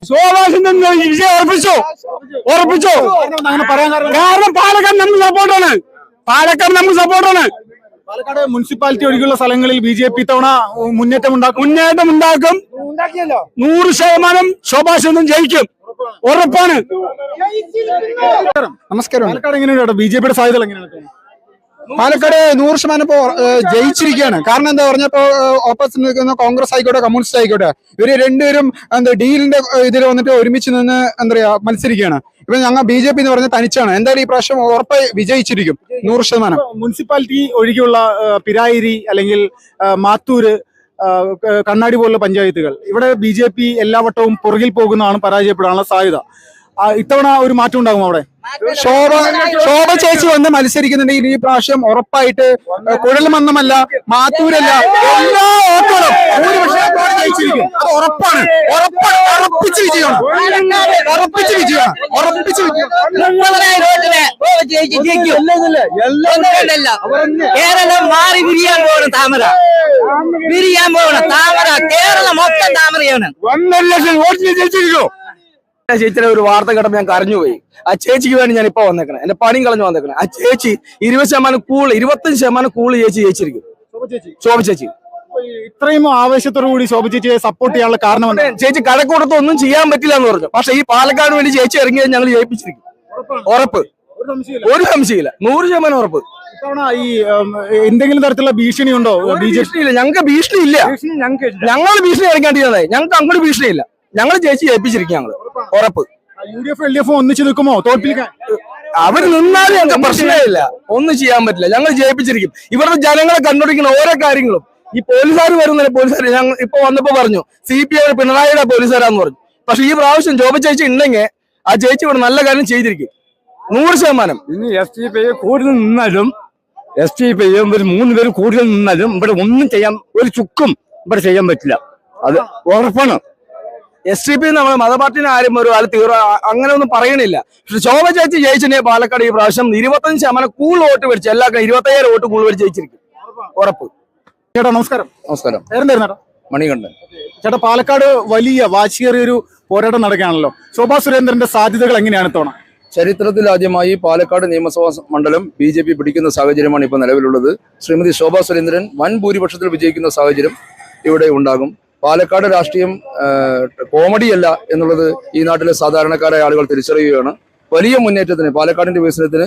ശോഭാസുരേന്ദ്രൻ വിജയം ഉറപ്പിച്ചു. കാരണം പാലക്കാട് നമുക്ക് സപ്പോർട്ടാണ്. പാലക്കാട് മുനിസിപ്പാലിറ്റി ഒഴികെയുള്ള സ്ഥലങ്ങളിൽ ബി.ജെ.പി ഇത്തവണ മുന്നേറ്റം ഉണ്ടാക്കും. 100% ശോഭാസുരേന്ദ്രൻ ജയിക്കും, ഉറപ്പാണ്. നമസ്കാരം. പാലക്കാട് എങ്ങനെയാണ് ബി.ജെ.പിയുടെ സാധ്യതകൾ എങ്ങനെയാണ്? പാലക്കാട് 100% ഇപ്പോ ജയിച്ചിരിക്കുകയാണ്. കാരണം എന്താ പറഞ്ഞപ്പോ ഓപ്പോസിറ്റ് നിൽക്കുന്ന കോൺഗ്രസ് ആയിക്കോട്ടെ കമ്മ്യൂണിസ്റ്റ് ആയിക്കോട്ടെ, ഇവര് രണ്ടുപേരും ഡീലിന്റെ ഇതിൽ വന്നിട്ട് ഒരുമിച്ച് നിന്ന് എന്താ പറയാ മത്സരിക്കുകയാണ്. ഇപ്പൊ ഞങ്ങൾ ബി.ജെ.പി എന്ന് പറഞ്ഞ തനിച്ചാണ്. എന്തായാലും ഈ പ്രാവശ്യം ഉറപ്പായി വിജയിച്ചിരിക്കും 100%. മുനിസിപ്പാലിറ്റി ഒഴികെയുള്ള പിരായിരി അല്ലെങ്കിൽ മാത്തൂര്, കണ്ണാടി പോലുള്ള പഞ്ചായത്തുകൾ ഇവിടെ ബി.ജെ.പി എല്ലാ വട്ടവും പുറകിൽ പോകുന്നതാണ്, പരാജയപ്പെടാനുള്ള സാധ്യത. ഇത്തവണ ഒരു മാറ്റം ഉണ്ടാകും അവിടെ. ശോഭ ചേച്ചി വന്ന് മത്സരിക്കുന്നുണ്ടെങ്കിൽ ഈ പ്രാവശ്യം ഉറപ്പായിട്ട് കുഴൽമന്നമല്ല, മാത്തൂരല്ല, എല്ലാ വോട്ടുകളും ജയിച്ചിരിക്കും. അത് ഉറപ്പാണ്. ഉറപ്പിച്ച് വിജയമാണ്. കേരളം മാറി വിരിയാൻ പോകണം. താമര കേരളം മൊത്തം താമരയാണ്. 1.5 ലക്ഷം വോട്ടിന് ജയിച്ചിരിക്കും. ചേച്ചിയുടെ ഒരു വാർത്ത കേട്ടപ്പോൾ ഞാൻ കരഞ്ഞുപോയി. ആ ചേച്ചിക്ക് വേണ്ടി ഞാൻ ഇപ്പൊ വന്നേക്കണേ, എന്റെ പണിയും കളഞ്ഞു വന്നേക്കണേ. ആ ചേച്ചി 25% കൂള് ചേച്ചി ജയിച്ചിരിക്കും. ശോഭ ചേച്ചി ഇത്രയും ആവേശത്തോടു കൂടി ശോഭ ചേച്ചിയെ സപ്പോർട്ട് ചെയ്യാനുള്ള കാരണം ചേച്ചി കഴക്കൂടത്ത് ഒന്നും ചെയ്യാൻ പറ്റില്ല എന്ന് പറഞ്ഞു. പക്ഷെ ഈ പാലക്കാട് വേണ്ടി ചേച്ചി ഇറങ്ങിയത് ഞങ്ങൾ ജയിപ്പിച്ചിരിക്കും. ഉറപ്പ്, ഒരു സംശയമില്ല, 100% ഉറപ്പ്. ഈ എന്തെങ്കിലും തരത്തിലുള്ള ഭീഷണി ഉണ്ടോ? ഭീഷണിയില്ല, ഞങ്ങൾക്ക് ഭീഷണി ഇല്ല. ഞങ്ങൾ ഭീഷണി ഇറങ്ങേണ്ടിയതായി. ഞങ്ങൾക്ക് അങ്ങോട്ട് ഭീഷണിയില്ല. ഞങ്ങൾ ചേച്ചി ജയിപ്പിച്ചിരിക്കും. ഞങ്ങള് ഉറപ്പ്. UDF LDF ഒന്നിച്ച് നിൽക്കുമോ തോൽപ്പിക്കാൻ? അവര് നിന്നാലും ഞങ്ങൾക്ക് പ്രശ്നമില്ല, ഒന്നും ചെയ്യാൻ പറ്റില്ല. ഞങ്ങൾ ജയിപ്പിച്ചിരിക്കും. ഇവിടുത്തെ ജനങ്ങളെ കണ്ടുപിടിക്കുന്ന ഓരോ കാര്യങ്ങളും ഈ പോലീസുകാർ വരുന്നില്ല. പോലീസുകാർ ഞങ്ങൾ ഇപ്പൊ വന്നപ്പോ പറഞ്ഞു CPI പിണറായിയുടെ പോലീസുകാരാന്ന് പറഞ്ഞു. പക്ഷെ ഈ പ്രാവശ്യം ശോഭ ചേച്ചി ഉണ്ടെങ്കിൽ ആ ചേച്ചി ഇവിടെ നല്ല കാര്യം ചെയ്തിരിക്കും 100%. ഇനി SDPI കൂടുതൽ നിന്നാലും, SDPI ഒരു 3 പേര് കൂടുതൽ നിന്നാലും ഇവിടെ ഒന്നും ചെയ്യാൻ, ഒരു ചുക്കും ഇവിടെ ചെയ്യാൻ പറ്റില്ല. അത് ഉറപ്പാണ്. SDP നമ്മളെ മതപാർട്ടിനെ ആരും ഒരു ആൾ തീവ്ര അങ്ങനെ ഒന്നും പറയണില്ല. പക്ഷെ ശോഭ ചേച്ചി ജയിച്ചിട്ടുണ്ടെങ്കിൽ പാലക്കാട് ഈ പ്രാവശ്യം 25% കൂൾ വോട്ട് മേടിച്ചു. എല്ലാ 25,000 വോട്ട് കൂൾ മേടിച്ച് ജയിച്ചിരിക്കും, ഉറപ്പ്. ചേട്ടാ നമസ്കാരം. നമസ്കാരം. പേരെന്തായിരുന്നു? മണികണ്ഠൻ. ചേട്ടാ, പാലക്കാട് വലിയ വാശിയേറിയ ഒരു പോരാട്ടം നടക്കുകയാണല്ലോ. ശോഭാ സുരേന്ദ്രന്റെ സാധ്യതകൾ എങ്ങനെയാണ് ഇത്തവണ? ചരിത്രത്തിൽ ആദ്യമായി പാലക്കാട് നിയമസഭാ മണ്ഡലം BJP പിടിക്കുന്ന സാഹചര്യമാണ് ഇപ്പോൾ നിലവിലുള്ളത്. ശ്രീമതി ശോഭാ സുരേന്ദ്രൻ വൻ ഭൂരിപക്ഷത്തിൽ വിജയിക്കുന്ന സാഹചര്യം ഇവിടെ ഉണ്ടാകും. പാലക്കാട് രാഷ്ട്രീയം കോമഡിയല്ല എന്നുള്ളത് ഈ നാട്ടിലെ സാധാരണക്കാരായ ആളുകൾ തിരിച്ചറിയുകയാണ്. വലിയ മുന്നേറ്റത്തിന്, പാലക്കാടിന്റെ വികസനത്തിന്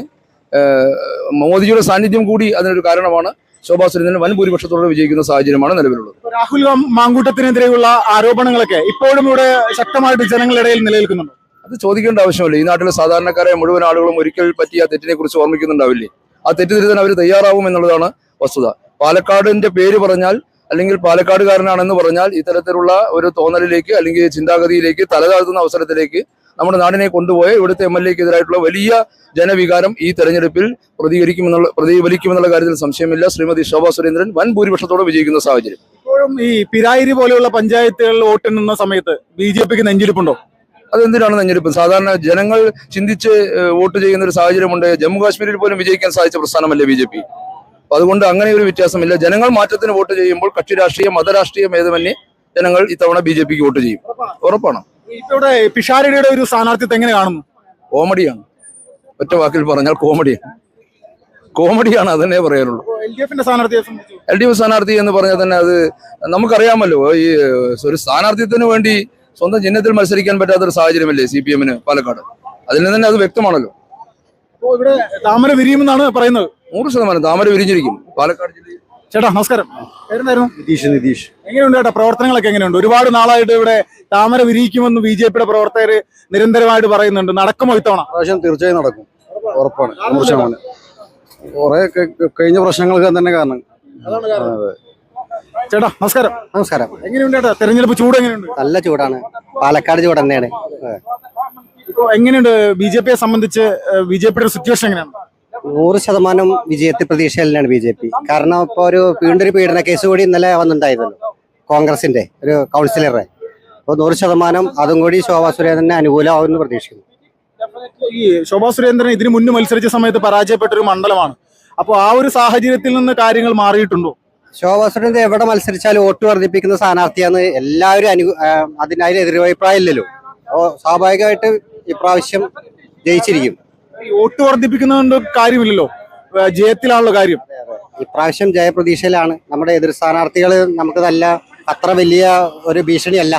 മോദിയുടെ സാന്നിധ്യം കൂടി അതിനൊരു കാരണമാണ്. ശോഭാ സുരേന്ദ്രൻ വൻ ഭൂരിപക്ഷത്തോടെ വിജയിക്കുന്ന സാഹചര്യമാണ് നിലവിലുള്ളത്. രാഹുൽ മാങ്കൂട്ടത്തിനെതിരെയുള്ള ആരോപണങ്ങളൊക്കെ ഇപ്പോഴും ഇവിടെ ശക്തമായിട്ട് ജനങ്ങളിടയിൽ നിലനിൽക്കുന്നുണ്ട്. അത് ചോദിക്കേണ്ട ആവശ്യമില്ല. ഈ നാട്ടിലെ സാധാരണക്കാരായ മുഴുവൻ ആളുകളും ഒരിക്കൽ പറ്റിയ തെറ്റിനെ കുറിച്ച് ഓർമ്മിക്കുന്നുണ്ടാവില്ലേ? ആ തെറ്റ് തിരുത്താൻ അവർ തയ്യാറാവും എന്നുള്ളതാണ് വസ്തുത. പാലക്കാടിന്റെ പേര് പറഞ്ഞാൽ അല്ലെങ്കിൽ പാലക്കാടുകാരനാണെന്ന് പറഞ്ഞാൽ ഇത്തരത്തിലുള്ള ഒരു തോന്നലിലേക്ക് അല്ലെങ്കിൽ ചിന്താഗതിയിലേക്ക് തലതാഴ്ത്തുന്ന അവസരത്തിലേക്ക് നമ്മുടെ നാടിനെ കൊണ്ടുപോയ ഇവിടുത്തെ MLA-ക്കെതിരായിട്ടുള്ള വലിയ ജനവികാരം ഈ തെരഞ്ഞെടുപ്പിൽ പ്രതിഫലിക്കുമെന്നുള്ള കാര്യത്തിൽ സംശയമില്ല. ശ്രീമതി ശോഭാ സുരേന്ദ്രൻ വൻ ഭൂരിപക്ഷത്തോടെ വിജയിക്കുന്ന സാഹചര്യം. ഇപ്പോഴും ഈ പിരായിരി പോലെയുള്ള പഞ്ചായത്തുകളിൽ വോട്ടെണ്ണുന്ന സമയത്ത് BJPക്ക് നെഞ്ചിരിപ്പുണ്ടോ? അതെന്തിനാണ് നെഞ്ഞെടുപ്പ്? സാധാരണ ജനങ്ങൾ ചിന്തിച്ച് വോട്ട് ചെയ്യുന്ന ഒരു സാഹചര്യമുണ്ട്. ജമ്മു കാശ്മീരിൽ പോലും വിജയിക്കാൻ സാധിച്ച പ്രസ്ഥാനമല്ലേ BJP. അപ്പൊ അതുകൊണ്ട് അങ്ങനെ ഒരു വ്യത്യാസമില്ല. ജനങ്ങൾ മാറ്റത്തിന് വോട്ട് ചെയ്യുമ്പോൾ കക്ഷി രാഷ്ട്രീയം മതരാഷ്ട്രീയം ഏതുമന്യേ ജനങ്ങൾ ഇത്തവണ BJPക്ക് വോട്ട് ചെയ്യും, ഉറപ്പാണ്. ഇവിടെ പിഷാരടിയുടെ ഒരു സ്ഥാനാർത്ഥിത്വം എങ്ങനെ കാണുന്നു? കോമഡിയാണ്, ഒറ്റ വാക്കിൽ പറഞ്ഞാൽ കോമഡിയാണ്, അതന്നെ പറയാനുള്ളൂ. LDF സ്ഥാനാർത്ഥി എന്ന് പറഞ്ഞാൽ തന്നെ അത് നമുക്കറിയാമല്ലോ. ഈ ഒരു സ്ഥാനാർത്ഥിത്വത്തിന് വേണ്ടി സ്വന്തം ചിഹ്നത്തിൽ മത്സരിക്കാൻ പറ്റാത്തൊരു സാഹചര്യമല്ലേ CPM-ന് പാലക്കാട്. അതിൽ നിന്ന് തന്നെ അത് വ്യക്തമാണല്ലോ. ഇവിടെ താമര വിരിയുമെന്നാണ് പറയുന്നത്. 100% താമര വിരിഞ്ഞിരിക്കും പാലക്കാട് ജില്ലയിൽ. ചേട്ടാ നമസ്കാരം. പേരെന്തായിരുന്നു? നിതീഷ്. എങ്ങനെയുണ്ട് ചേട്ടാ പ്രവർത്തനങ്ങളൊക്കെ എങ്ങനെയുണ്ട്? ഒരുപാട് നാളായിട്ട് ഇവിടെ താമര വിരിയിക്കുമെന്ന് BJPയുടെ പ്രവർത്തകർ നിരന്തരമായിട്ട് പറയുന്നുണ്ട്. നടക്കുമോ ഇത്തവണ? പ്രാവശ്യം തീർച്ചയായും നടക്കും, ഉറപ്പാണ്. 100%. കുറെ കഴിഞ്ഞ പ്രശ്നങ്ങൾക്ക് തന്നെ കാരണം. ചേട്ടാ നമസ്കാരം. നമസ്കാരം. എങ്ങനെയുണ്ട് ചേട്ടാ തെരഞ്ഞെടുപ്പ് ചൂട് എങ്ങനെയുണ്ട്? നല്ല ചൂടാണ്, പാലക്കാട് ചൂട് തന്നെയാണ്. ഇപ്പൊ എങ്ങനെയുണ്ട് BJPയെ സംബന്ധിച്ച്? BJPയുടെ സിറ്റുവേഷൻ എങ്ങനെയാണ്? 100% വിജയത്തിൽ പ്രതീക്ഷയിലാണ് BJP. കാരണം ഇപ്പൊ വീണ്ടും ഒരു പീഡന കേസ് കൂടി ഇന്നലെ വന്നിട്ടുണ്ടായിരുന്നു കോൺഗ്രസിന്റെ ഒരു കൗൺസിലറെ. അപ്പോൾ 100% അതും കൂടി ശോഭാ സുരേന്ദ്രന് അനുകൂലമാവുമെന്ന് പ്രതീക്ഷിക്കുന്നു. ഈ ശോഭാ സുരേന്ദ്രൻ ഇതിനു മുന്നേ മത്സരിച്ച സമയത്ത് പരാജയപ്പെട്ട ഒരു മണ്ഡലമാണ്. അപ്പോൾ ആ ഒരു സാഹചര്യത്തിൽ നിന്ന് കാര്യങ്ങൾ മാറിയിട്ടുണ്ടോ? ശോഭാ സുരേന്ദ്രൻ എവിടെ മത്സരിച്ചാലും വോട്ട് വർദ്ധിപ്പിക്കുന്ന സ്ഥാനാർത്ഥിയാണ്. എല്ലാവരും അതിന് എതിരഭിപ്രായം ഇല്ലല്ലോ. അപ്പോൾ സ്വാഭാവികമായിട്ട് ഇപ്രാവശ്യം ജയിച്ചിരിക്കും. ഈ വോട്ട് വർദ്ധിപ്പിക്കുന്നതുകൊണ്ട് കാര്യമില്ലല്ലോ, ജയത്തിലാണല്ലോ കാര്യം. ഇപ്രാവശ്യം ജയപ്രതീക്ഷയിലാണ്. നമ്മുടെ എതിർ സ്ഥാനാർത്ഥികൾ നമുക്ക് അത്ര വലിയ ഒരു ഭീഷണിയല്ല.